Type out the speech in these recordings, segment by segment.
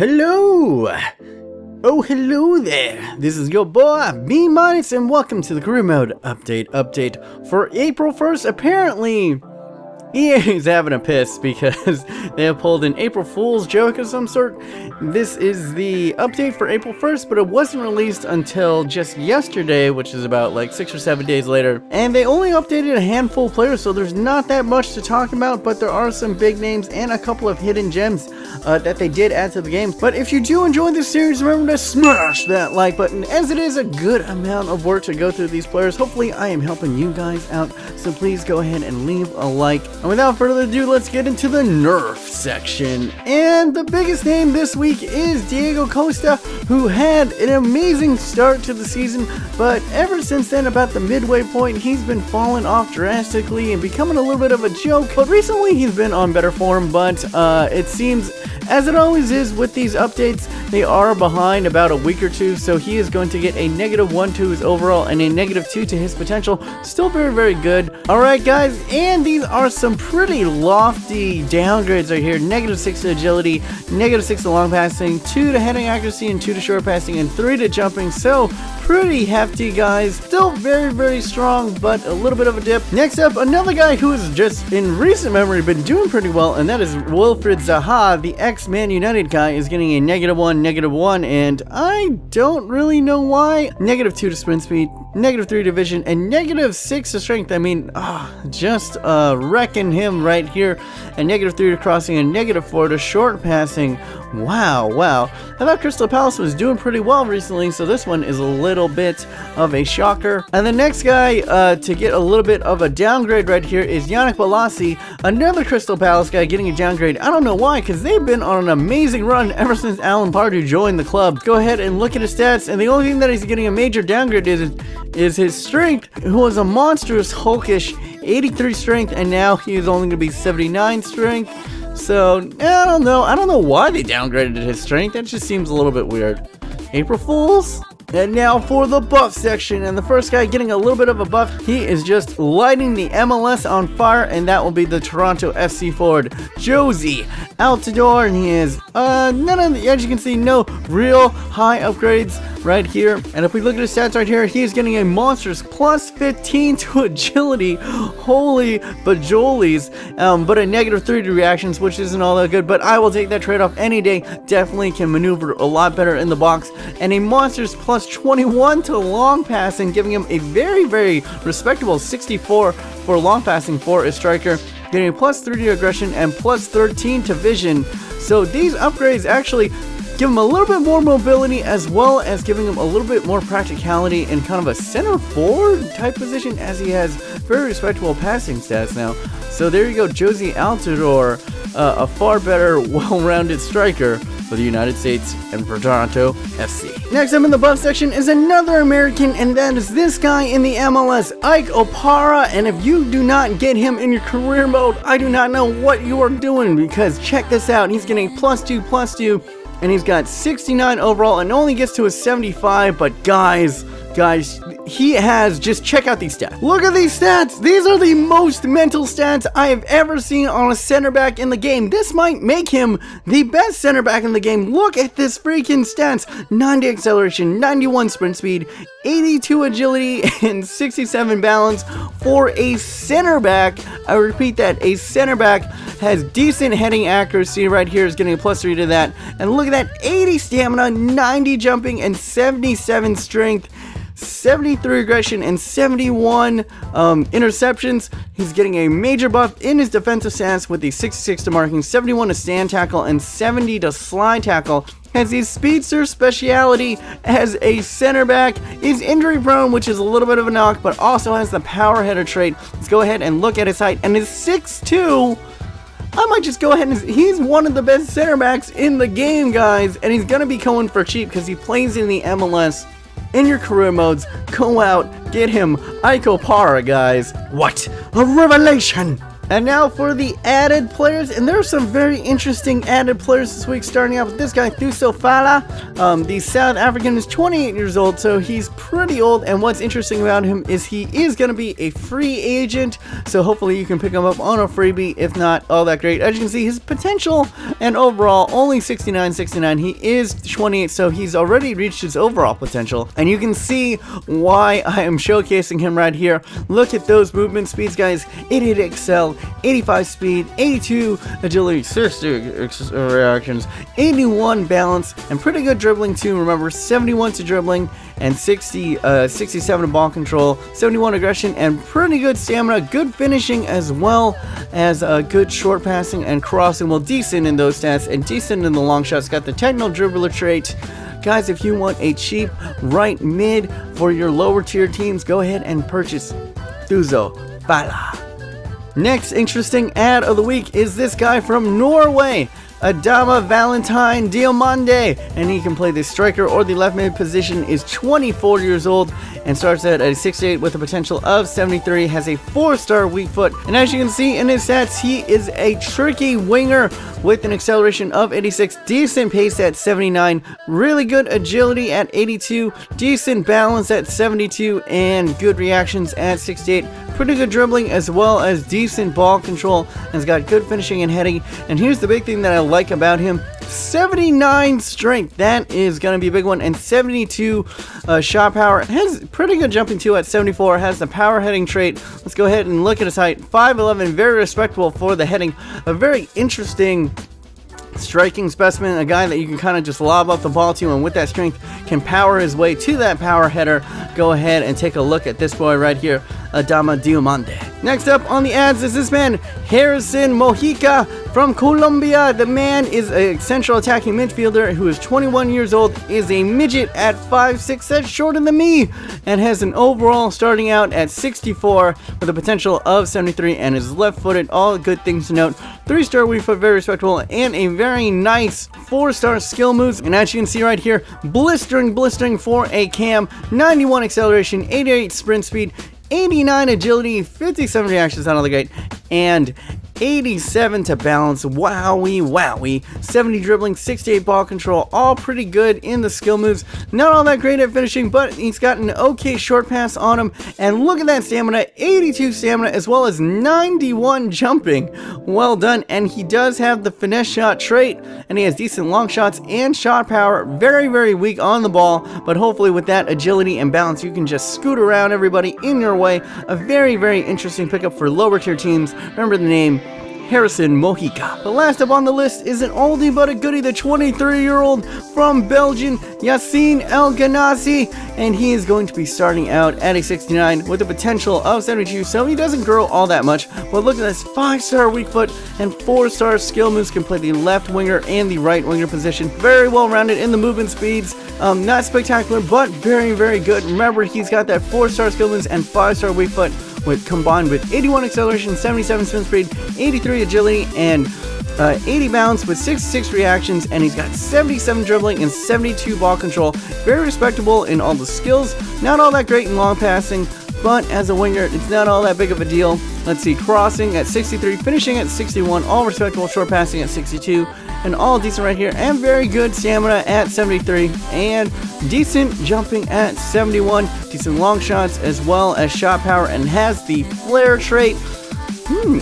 Hello! Oh, hello there! This is your boy, B-, and welcome to the Career Mode update for April 1st. Apparently, EA is having a piss because they have pulled an April Fool's joke of some sort. This is the update for April 1st, but it wasn't released until just yesterday, which is about like 6 or 7 days later. And they only updated a handful of players, so there's not that much to talk about, but there are some big names and a couple of hidden gems that they did add to the game. But if you do enjoy this series, remember to smash that like button, as it is a good amount of work to go through these players. Hopefully I am helping you guys out, so please go ahead and leave a like. And without further ado, let's get into the nerf section. And the biggest name this week is Diego Costa, who had an amazing start to the season, but ever since then, about the midway point, he's been falling off drastically and becoming a little bit of a joke. But recently he's been on better form, but it seems, as it always is with these updates, they are behind about a week or two, so he is going to get a -1 to his overall and a -2 to his potential. Still very, very good. Alright guys, and these are some pretty lofty downgrades right here. -6 to agility, -6 to long passing, 2 to heading accuracy, and 2 to short passing, and 3 to jumping. So pretty hefty, guys. Still very, very strong, but a little bit of a dip. Next up, another guy who has just in recent memory been doing pretty well, and that is Wilfred Zaha, the ex-Man United guy, is getting a -1, -1, and I don't really know why. -2 to sprint speed, -3 to vision, and -6 to strength. I mean, just wrecking him right here. And -3 to crossing, and -4 to short passing. Wow. I thought Crystal Palace was doing pretty well recently, so this one is a little bit of a shocker. And the next guy to get a little bit of a downgrade right here is Ike Opara, another Crystal Palace guy getting a downgrade. I don't know why, because they've been on an amazing run ever since Alan Pardew joined the club. Go ahead and look at his stats, and the only thing that he's getting a major downgrade is his strength, who was a monstrous, hulkish 83 strength, and now he is only going to be 79 strength. So, I don't know why they downgraded his strength. That just seems a little bit weird. April Fools? And now for the buff section, and the first guy getting a little bit of a buff, he is just lighting the MLS on fire, and that will be the Toronto FC forward, Jozy, out the door, and he is, as you can see, no real high upgrades right here. And if we look at his stats right here, he's getting a monstrous +15 to agility, holy bajolies, but a -3 to reactions, which isn't all that good, but I will take that trade-off any day. Definitely can maneuver a lot better in the box, and a monstrous +21 to long passing, giving him a very, very respectable 64 for long passing for a striker, getting a +3 to aggression and +13 to vision. So these upgrades actually give him a little bit more mobility, as well as giving him a little bit more practicality in kind of a center forward type position, as he has very respectable passing stats now. So there you go, Jozy Altidore, a far better, well-rounded striker for the United States and for Toronto FC. Next up in the buff section is another American, and that is this guy in the MLS, Ike Opara. And if you do not get him in your career mode, I do not know what you are doing, because check this out. He's getting a +2, and he's got 69 overall and only gets to a 75, but guys, he has, just check out these stats. Look at these stats. These are the most mental stats I have ever seen on a center back in the game. This might make him the best center back in the game. Look at this freaking stats. 90 acceleration, 91 sprint speed, 82 agility, and 67 balance for a center back. I repeat that, a center back has decent heading accuracy right here, is getting a +3 to that. And look at that, 80 stamina, 90 jumping, and 77 strength. 73 aggression and 71 interceptions. He's getting a major buff in his defensive stats with the 66 to marking, 71 to stand tackle, and 70 to slide tackle. Has his speedster speciality as a center back, is injury prone, which is a little bit of a knock, but also has the power header trait. Let's go ahead and look at his height, and his 6'2". I might just go ahead and, he's one of the best center backs in the game, guys, and he's gonna be going for cheap because he plays in the MLS. In your career modes, go out, get him, Ike Opara, guys. What a revelation! And now for the added players, and there are some very interesting added players this week, starting out with this guy, Thuso Fala. The South African is 28 years old, so he's pretty old, and what's interesting about him is he is going to be a free agent, so hopefully you can pick him up on a freebie, if not all that great. As you can see, his potential and overall only 69. He is 28, so he's already reached his overall potential, and you can see why I am showcasing him right here. Look at those movement speeds, guys. 88 excel, 85 speed, 82 agility, 60 reactions, 81 balance, and pretty good dribbling too. Remember, 71 to dribbling and 67 to ball control, 71 aggression, and pretty good stamina, good finishing, as well as good short passing and crossing. Well, decent in those stats and decent in the long shots. Got the techno dribbler trait. Guys, if you want a cheap right mid for your lower tier teams, go ahead and purchase Thuso Fala. Next interesting ad of the week is this guy from Norway, Adama Valentine Diomande, and he can play the striker or the left mid position. Is 24 years old and starts at a 68 with a potential of 73, has a 4-star weak foot, and as you can see in his stats, he is a tricky winger with an acceleration of 86, decent pace at 79, really good agility at 82, decent balance at 72, and good reactions at 68. Pretty good dribbling as well as decent ball control, and has got good finishing and heading. And here's the big thing that I like about him: 79 strength. That is going to be a big one, and 72 shot power. Has pretty good jumping too at 74. Has the power heading trait. Let's go ahead and look at his height. 5'11", very respectable for the heading. A very interesting striking specimen, a guy that you can kind of just lob up the ball to, and with that strength can power his way to that power header. Go ahead and take a look at this boy right here, Adama Diomande. Next up on the ads is this man, Harrison Mojica from Colombia. The man is a central attacking midfielder who is 21 years old, is a midget at 5'6", that's shorter than me, and has an overall starting out at 64 with a potential of 73, and is left-footed. All good things to note. 3-star weak foot, very respectable, and a very nice 4-star skill moves. And as you can see right here, blistering for a cam, 91 acceleration, 88 sprint speed, 89 agility, 57 reactions, not all the great, and 87 to balance. Wowie. 70 dribbling, 68 ball control, all pretty good in the skill moves. Not all that great at finishing, but he's got an okay short pass on him. And look at that stamina, 82 stamina, as well as 91 jumping. Well done. And he does have the finesse shot trait, and he has decent long shots and shot power. Very weak on the ball, but hopefully with that agility and balance, you can just scoot around everybody in your way. A very interesting pickup for lower tier teams. Remember the name, Harrison Mojica. The last up on the list is an oldie but a goodie, the 23-year-old from Belgium, Yassine El Ghanassy, and he is going to be starting out at a 69 with a potential of 72, so he doesn't grow all that much. But look at this, 5-star weak foot and 4-star skill moves, can play the left winger and the right winger position. Very well rounded in the movement speeds, not spectacular, but very good. Remember, he's got that 4-star skill moves and 5-star weak foot, with combined with 81 acceleration, 77 spin speed, 83 agility, and 80 bounce with 66 reactions, and he's got 77 dribbling and 72 ball control. Very respectable in all the skills, not all that great in long passing, but as a winger, it's not all that big of a deal. Let's see, crossing at 63, finishing at 61, all respectable, short passing at 62, and all decent right here, and very good stamina at 73, and decent jumping at 71, decent long shots as well as shot power, and has the flare trait.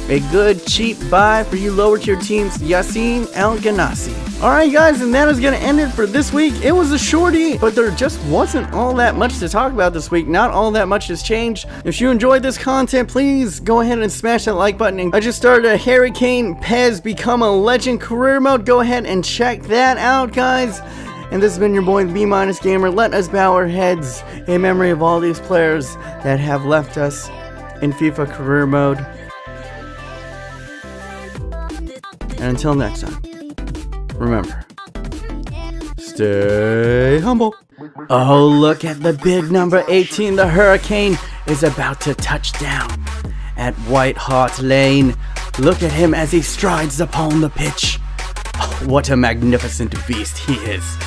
A good cheap buy for you lower tier teams, Yassine El Ghanassy. Alright guys, and that is going to end it for this week. It was a shorty, but there just wasn't all that much to talk about this week. Not all that much has changed. If you enjoyed this content, please go ahead and smash that like button. I just started a Harry Kane Pez Become a Legend career mode. Go ahead and check that out, guys. And this has been your boy, the B-Gamer. Let us bow our heads in memory of all these players that have left us in FIFA career mode. And until next time, remember, stay humble. Oh, look at the big number 18. The Hurricane is about to touch down at White Hart Lane. Look at him as he strides upon the pitch. Oh, what a magnificent beast he is.